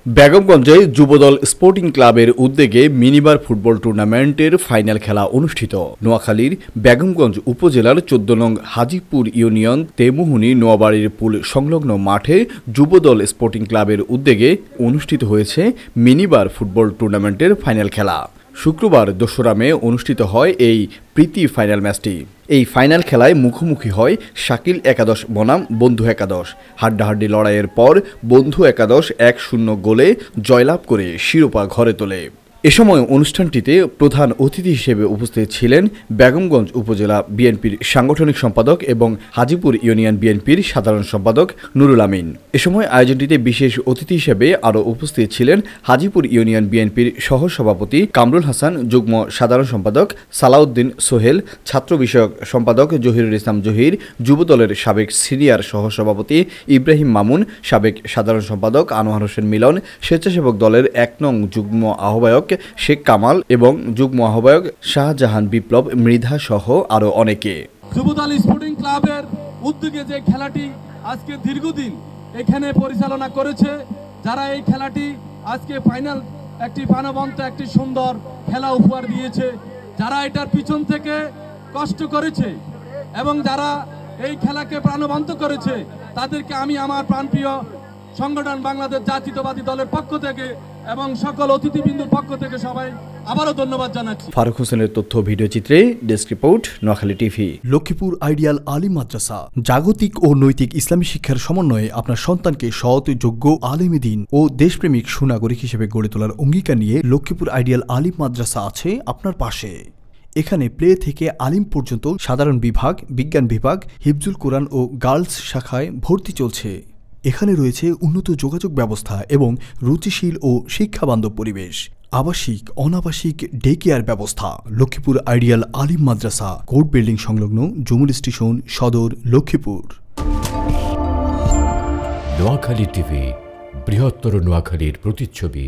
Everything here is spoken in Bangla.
বেগমগঞ্জে যুবদল স্পোর্টিং ক্লাবের উদ্যোগে মিনিবার ফুটবল টুর্নামেন্টের ফাইনাল খেলা অনুষ্ঠিত। নোয়াখালীর বেগমগঞ্জ উপজেলার ১৪ নং হাজিপুর ইউনিয়ন তেমুহুনী নোয়াবাড়ির পুল সংলগ্ন মাঠে যুবদল স্পোর্টিং ক্লাবের উদ্যোগে অনুষ্ঠিত হয়েছে মিনিবার ফুটবল টুর্নামেন্টের ফাইনাল খেলা। শুক্রবার ২রা মে অনুষ্ঠিত হয় এই প্রীতি ফাইনাল ম্যাচটি। এই ফাইনাল খেলায় মুখোমুখি হয় শাকিল একাদশ বনাম বন্ধু একাদশ। হাড্ডাহাড্ডি লড়াইয়ের পর বন্ধু একাদশ ১-০ গোলে জয়লাভ করে শিরোপা ঘরে তোলে। এ সময় অনুষ্ঠানটিতে প্রধান অতিথি হিসেবে উপস্থিত ছিলেন বেগমগঞ্জ উপজেলা বিএনপির সাংগঠনিক সম্পাদক এবং হাজিপুর ইউনিয়ন বিএনপির সাধারণ সম্পাদক নুরুল আমিন। এ সময় আয়োজনটিতে বিশেষ অতিথি হিসেবে আরও উপস্থিত ছিলেন হাজিপুর ইউনিয়ন বিএনপির সহসভাপতি কামরুল হাসান, যুগ্ম সাধারণ সম্পাদক সালাউদ্দিন সোহেল, ছাত্র বিষয়ক সম্পাদক জহিরুল ইসলাম জহির, যুবদলের সাবেক সিনিয়র সহসভাপতি ইব্রাহিম মামুন, সাবেক সাধারণ সম্পাদক আনোয়ার হোসেন মিলন, স্বেচ্ছাসেবক দলের ১ নং যুগ্ম আহ্বায়ক শেখ কামাল এবং যুগ্ম আহ্বায়ক শাহজাহান বিপ্লব মৃধা সহ আরো অনেকে। যুবদল স্পোর্টিং ক্লাবের উদ্যোগে যে খেলাটি আজকে দীর্ঘদিন এখানে পরিচালনা করেছে, যারা এই খেলাটি আজকে ফাইনাল একটি প্রাণবন্ত একটি সুন্দর খেলা উপহার দিয়েছে, যারা এটার পিছন থেকে কষ্ট করেছে এবং যারা এই খেলাকে প্রাণবন্ত করেছে, তাদেরকে আমি আমার প্রাণপ্রিয় সংগঠন বাংলাদেশ জাতীয়তাবাদী দলের পক্ষ থেকে এবং সকল অতিথিবৃন্দুর পক্ষ থেকে সবাই আবারও ধন্যবাদ জানাচ্ছি। ফারুক হোসেনের তথ্য ভিডিও চিত্রে desk report, Noakhali TV. Lakshmipur ideal আলিম মাদ্রাসা জাগতিক ও নৈতিক ইসলামী শিক্ষার সমন্বয়ে আপনার সন্তানকে সৎ, যোগ্য, আলেমে দ্বীন ও দেশপ্রেমিক সুনাগরিক হিসেবে গড়ে তোলার অঙ্গীকার নিয়ে লক্ষ্মীপুর আইডিয়াল আলিম মাদ্রাসা আছে আপনার পাশে। এখানে প্লে থেকে আলিম পর্যন্ত সাধারণ বিভাগ, বিজ্ঞান বিভাগ, হিফজুল কোরআন ও গার্লস শাখায় ভর্তি চলছে। এখানে রয়েছে উন্নত যোগাযোগ ব্যবস্থা এবং রুচিশীল ও শিক্ষাবান্ধব পরিবেশ, আবাসিক অনাবাসিক ডে কেয়ার ব্যবস্থা। লক্ষ্মীপুর আইডিয়াল আলিম মাদ্রাসা, কোর্ট বিল্ডিং সংলগ্ন, জমুল স্টেশন, সদর, লক্ষ্মীপুর। নোয়াখালী টিভি, বৃহত্তর নোয়াখালীর প্রতিচ্ছবি।